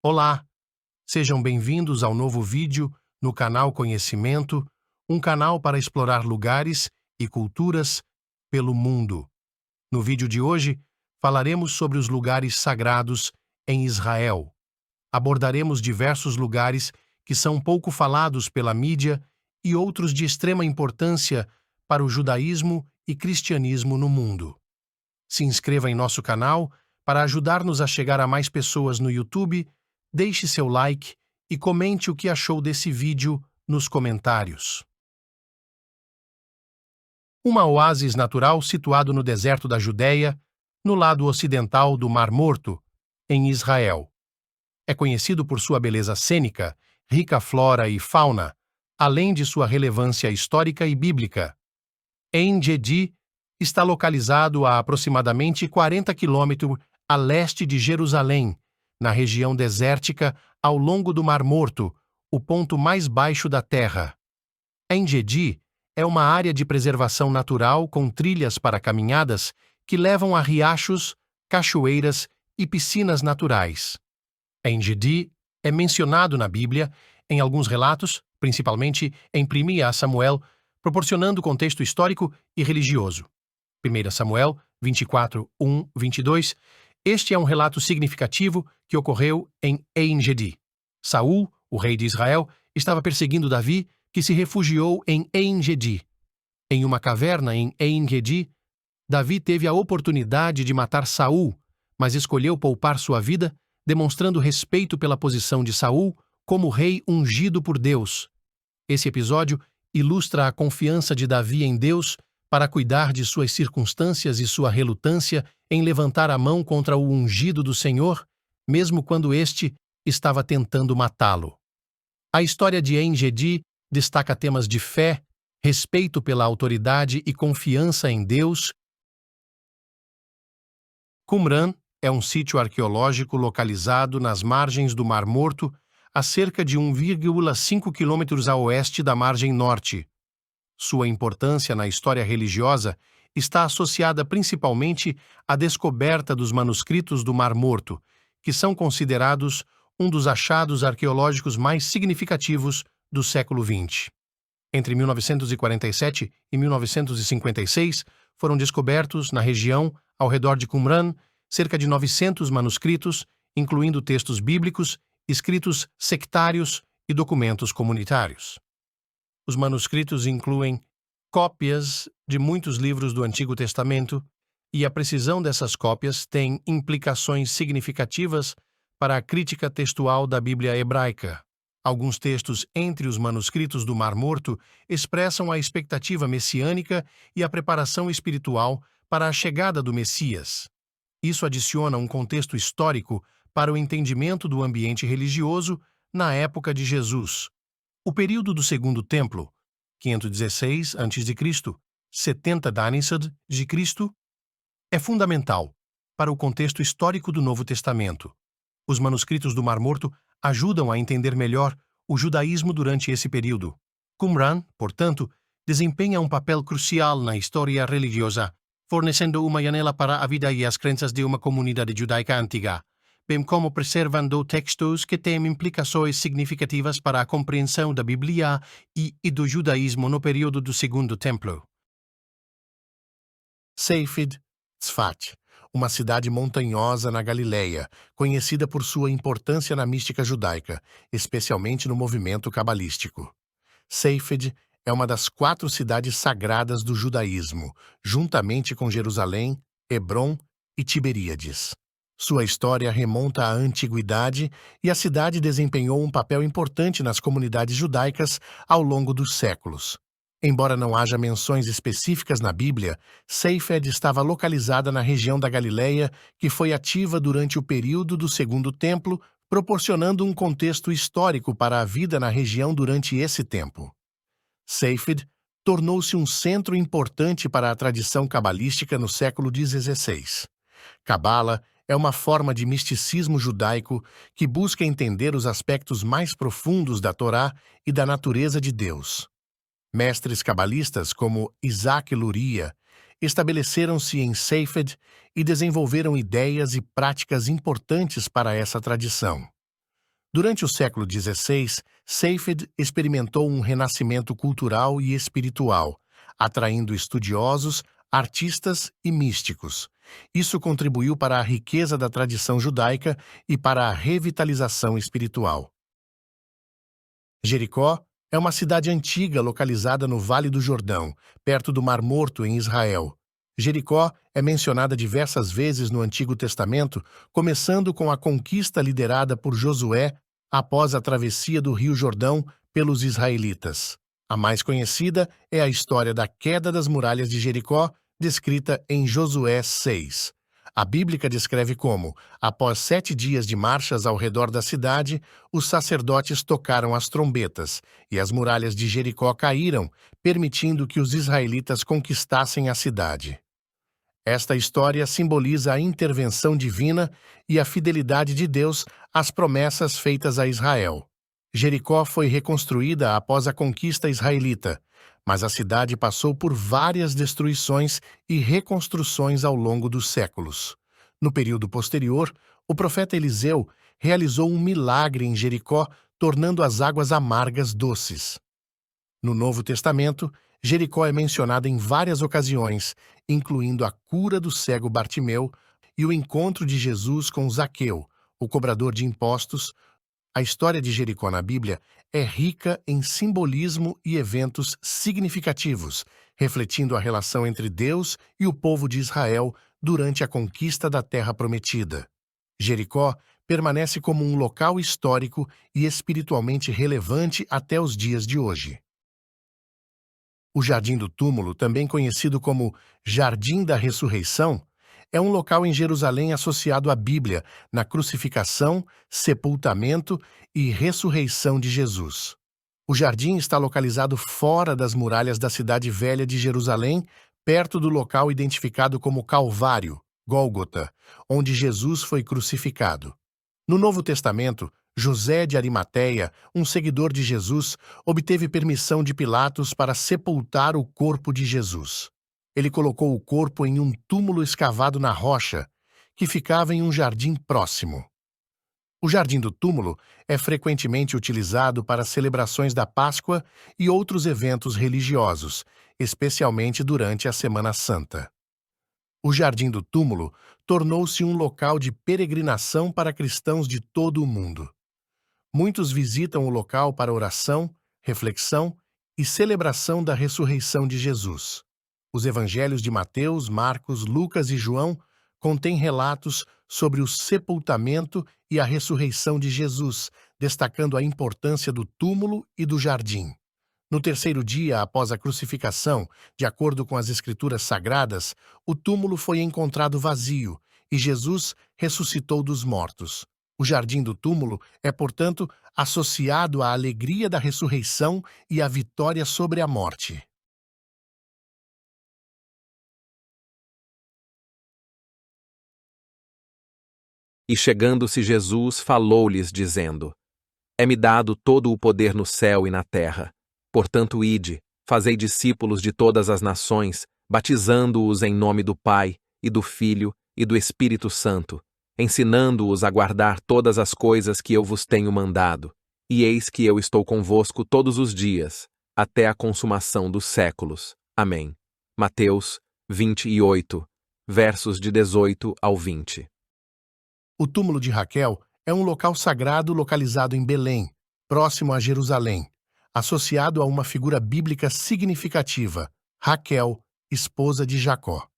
Olá, sejam bem-vindos ao novo vídeo no canal Conhecimento, um canal para explorar lugares e culturas pelo mundo. No vídeo de hoje, falaremos sobre os lugares sagrados em Israel. Abordaremos diversos lugares que são pouco falados pela mídia e outros de extrema importância para o judaísmo e cristianismo no mundo. Se inscreva em nosso canal para ajudar-nos a chegar a mais pessoas no YouTube. Deixe seu like e comente o que achou desse vídeo nos comentários. Uma oásis natural situado no deserto da Judéia, no lado ocidental do Mar Morto, em Israel. É conhecido por sua beleza cênica, rica flora e fauna, além de sua relevância histórica e bíblica. En-Gedi está localizado a aproximadamente 40 quilômetros a leste de Jerusalém, na região desértica ao longo do Mar Morto, o ponto mais baixo da Terra. En-Gedi é uma área de preservação natural com trilhas para caminhadas que levam a riachos, cachoeiras e piscinas naturais. En-Gedi é mencionado na Bíblia em alguns relatos, principalmente em 1 Samuel, proporcionando contexto histórico e religioso. 1 Samuel 24, 1, 22. Este é um relato significativo que ocorreu em En-Gedi. Saul, o rei de Israel, estava perseguindo Davi, que se refugiou em En-Gedi. Em uma caverna em En-Gedi, Davi teve a oportunidade de matar Saul, mas escolheu poupar sua vida, demonstrando respeito pela posição de Saul como rei ungido por Deus. Esse episódio ilustra a confiança de Davi em Deus para cuidar de suas circunstâncias e sua relutância em levantar a mão contra o ungido do Senhor, mesmo quando este estava tentando matá-lo. A história de En-Gedi destaca temas de fé, respeito pela autoridade e confiança em Deus. Qumran é um sítio arqueológico localizado nas margens do Mar Morto, a cerca de 1,5 quilômetros a oeste da margem norte. Sua importância na história religiosa está associada principalmente à descoberta dos manuscritos do Mar Morto, que são considerados um dos achados arqueológicos mais significativos do século XX. Entre 1947 e 1956, foram descobertos, na região, ao redor de Qumran, cerca de 900 manuscritos, incluindo textos bíblicos, escritos sectários e documentos comunitários. Os manuscritos incluem cópias de muitos livros do Antigo Testamento, e a precisão dessas cópias tem implicações significativas para a crítica textual da Bíblia hebraica. Alguns textos entre os manuscritos do Mar Morto expressam a expectativa messiânica e a preparação espiritual para a chegada do Messias. Isso adiciona um contexto histórico para o entendimento do ambiente religioso na época de Jesus. O período do Segundo Templo, 516 a.C., 70 d.C., é fundamental para o contexto histórico do Novo Testamento. Os manuscritos do Mar Morto ajudam a entender melhor o judaísmo durante esse período. Qumran, portanto, desempenha um papel crucial na história religiosa, fornecendo uma janela para a vida e as crenças de uma comunidade judaica antiga, bem como preservando textos que têm implicações significativas para a compreensão da Bíblia e do judaísmo no período do Segundo Templo. Safed, Tzfat, uma cidade montanhosa na Galileia, conhecida por sua importância na mística judaica, especialmente no movimento cabalístico. Safed é uma das 4 cidades sagradas do judaísmo, juntamente com Jerusalém, Hebrom e Tiberíades. Sua história remonta à antiguidade e a cidade desempenhou um papel importante nas comunidades judaicas ao longo dos séculos. Embora não haja menções específicas na Bíblia, Safed estava localizada na região da Galileia, que foi ativa durante o período do Segundo Templo, proporcionando um contexto histórico para a vida na região durante esse tempo. Safed tornou-se um centro importante para a tradição cabalística no século XVI. Cabala é uma forma de misticismo judaico que busca entender os aspectos mais profundos da Torá e da natureza de Deus. Mestres cabalistas como Isaac Luria estabeleceram-se em Safed e desenvolveram ideias e práticas importantes para essa tradição. Durante o século XVI, Seyfried experimentou um renascimento cultural e espiritual, atraindo estudiosos, artistas e místicos. Isso contribuiu para a riqueza da tradição judaica e para a revitalização espiritual. Jericó é uma cidade antiga localizada no Vale do Jordão, perto do Mar Morto, em Israel. Jericó é mencionada diversas vezes no Antigo Testamento, começando com a conquista liderada por Josué após a travessia do Rio Jordão pelos israelitas. A mais conhecida é a história da queda das muralhas de Jericó, descrita em Josué 6. A Bíblia descreve como, após 7 dias de marchas ao redor da cidade, os sacerdotes tocaram as trombetas, e as muralhas de Jericó caíram, permitindo que os israelitas conquistassem a cidade. Esta história simboliza a intervenção divina e a fidelidade de Deus às promessas feitas a Israel. Jericó foi reconstruída após a conquista israelita, mas a cidade passou por várias destruições e reconstruções ao longo dos séculos. No período posterior, o profeta Eliseu realizou um milagre em Jericó, tornando as águas amargas doces. No Novo Testamento, Jericó é mencionada em várias ocasiões, incluindo a cura do cego Bartimeu e o encontro de Jesus com Zaqueu, o cobrador de impostos. A história de Jericó na Bíblia é rica em simbolismo e eventos significativos, refletindo a relação entre Deus e o povo de Israel durante a conquista da Terra Prometida. Jericó permanece como um local histórico e espiritualmente relevante até os dias de hoje. O Jardim do Túmulo, também conhecido como Jardim da Ressurreição, é um local em Jerusalém associado à Bíblia, na crucificação, sepultamento e ressurreição de Jesus. O jardim está localizado fora das muralhas da cidade velha de Jerusalém, perto do local identificado como Calvário, Gólgota, onde Jesus foi crucificado. No Novo Testamento, José de Arimateia, um seguidor de Jesus, obteve permissão de Pilatos para sepultar o corpo de Jesus. Ele colocou o corpo em um túmulo escavado na rocha, que ficava em um jardim próximo. O Jardim do Túmulo é frequentemente utilizado para celebrações da Páscoa e outros eventos religiosos, especialmente durante a Semana Santa. O Jardim do Túmulo tornou-se um local de peregrinação para cristãos de todo o mundo. Muitos visitam o local para oração, reflexão e celebração da ressurreição de Jesus. Os evangelhos de Mateus, Marcos, Lucas e João contêm relatos sobre o sepultamento e a ressurreição de Jesus, destacando a importância do túmulo e do jardim. No terceiro dia após a crucificação, de acordo com as Escrituras Sagradas, o túmulo foi encontrado vazio e Jesus ressuscitou dos mortos. O Jardim do Túmulo é, portanto, associado à alegria da ressurreição e à vitória sobre a morte. E chegando-se Jesus, falou-lhes, dizendo: É-me dado todo o poder no céu e na terra. Portanto, ide, fazei discípulos de todas as nações, batizando-os em nome do Pai, e do Filho, e do Espírito Santo, ensinando-os a guardar todas as coisas que eu vos tenho mandado. E eis que eu estou convosco todos os dias, até a consumação dos séculos. Amém. Mateus 28, versos de 18 ao 20. O túmulo de Raquel é um local sagrado localizado em Belém, próximo a Jerusalém, associado a uma figura bíblica significativa, Raquel, esposa de Jacó.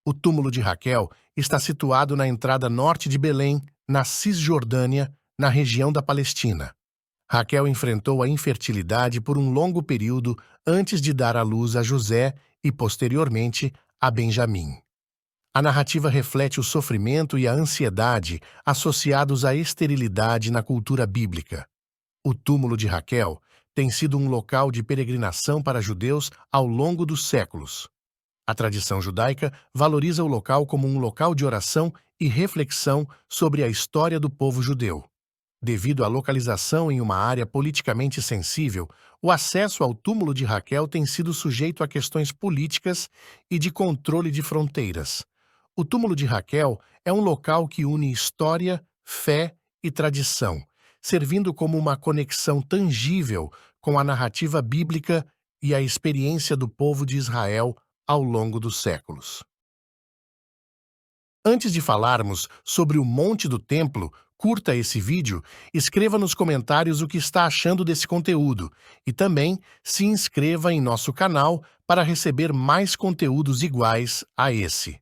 O túmulo de Raquel está situado na entrada norte de Belém, na Cisjordânia, na região da Palestina. Raquel enfrentou a infertilidade por um longo período antes de dar à luz a José e, posteriormente, a Benjamim. A narrativa reflete o sofrimento e a ansiedade associados à esterilidade na cultura bíblica. O túmulo de Raquel tem sido um local de peregrinação para judeus ao longo dos séculos. A tradição judaica valoriza o local como um local de oração e reflexão sobre a história do povo judeu. Devido à localização em uma área politicamente sensível, o acesso ao túmulo de Raquel tem sido sujeito a questões políticas e de controle de fronteiras. O túmulo de Raquel é um local que une história, fé e tradição, servindo como uma conexão tangível com a narrativa bíblica e a experiência do povo de Israel ao longo dos séculos. Antes de falarmos sobre o Monte do Templo, curta esse vídeo, escreva nos comentários o que está achando desse conteúdo e também se inscreva em nosso canal para receber mais conteúdos iguais a esse.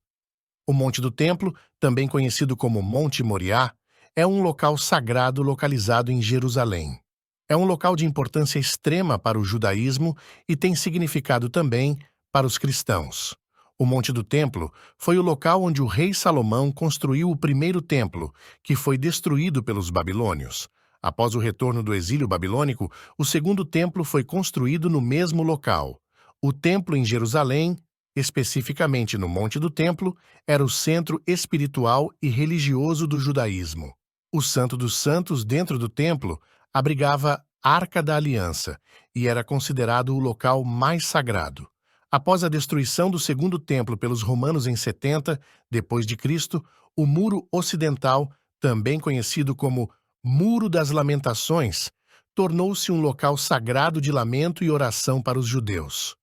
O Monte do Templo, também conhecido como Monte Moriá, é um local sagrado localizado em Jerusalém. É um local de importância extrema para o judaísmo e tem significado também para os cristãos. O Monte do Templo foi o local onde o rei Salomão construiu o primeiro templo, que foi destruído pelos babilônios. Após o retorno do exílio babilônico, o segundo templo foi construído no mesmo local. O templo em Jerusalém, especificamente no Monte do Templo, era o centro espiritual e religioso do judaísmo. O Santo dos Santos, dentro do templo, abrigava a Arca da Aliança e era considerado o local mais sagrado. Após a destruição do segundo templo pelos romanos em 70 d.C., o Muro Ocidental, também conhecido como Muro das Lamentações, tornou-se um local sagrado de lamento e oração para os judeus.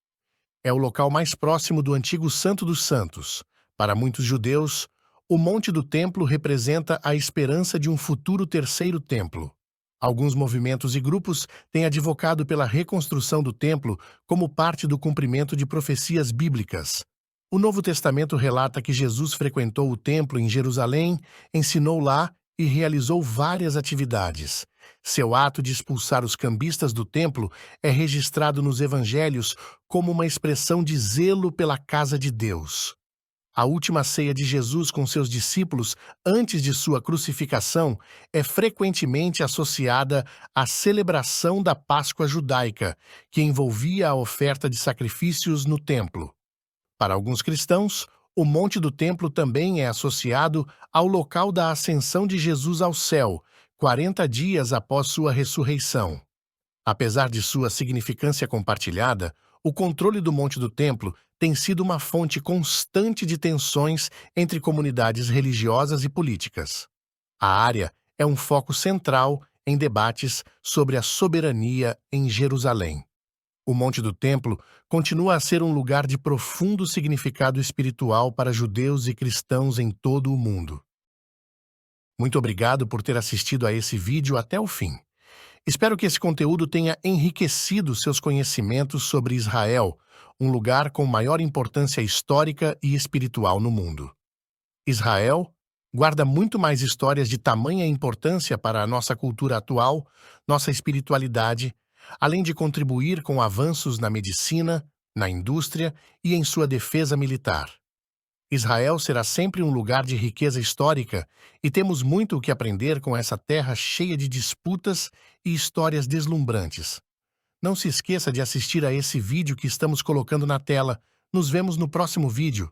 É o local mais próximo do antigo Santo dos Santos. Para muitos judeus, o Monte do Templo representa a esperança de um futuro terceiro templo. Alguns movimentos e grupos têm advocado pela reconstrução do templo como parte do cumprimento de profecias bíblicas. O Novo Testamento relata que Jesus frequentou o templo em Jerusalém, ensinou lá e realizou várias atividades. Seu ato de expulsar os cambistas do templo é registrado nos evangelhos como uma expressão de zelo pela casa de Deus. A última ceia de Jesus com seus discípulos antes de sua crucificação é frequentemente associada à celebração da Páscoa judaica, que envolvia a oferta de sacrifícios no templo. Para alguns cristãos, o Monte do Templo também é associado ao local da ascensão de Jesus ao céu, 40 dias após sua ressurreição. Apesar de sua significância compartilhada, o controle do Monte do Templo tem sido uma fonte constante de tensões entre comunidades religiosas e políticas. A área é um foco central em debates sobre a soberania em Jerusalém. O Monte do Templo continua a ser um lugar de profundo significado espiritual para judeus e cristãos em todo o mundo. Muito obrigado por ter assistido a esse vídeo até o fim. Espero que esse conteúdo tenha enriquecido seus conhecimentos sobre Israel, um lugar com maior importância histórica e espiritual no mundo. Israel guarda muito mais histórias de tamanha importância para a nossa cultura atual, nossa espiritualidade, além de contribuir com avanços na medicina, na indústria e em sua defesa militar. Israel será sempre um lugar de riqueza histórica e temos muito o que aprender com essa terra cheia de disputas e histórias deslumbrantes. Não se esqueça de assistir a esse vídeo que estamos colocando na tela. Nos vemos no próximo vídeo.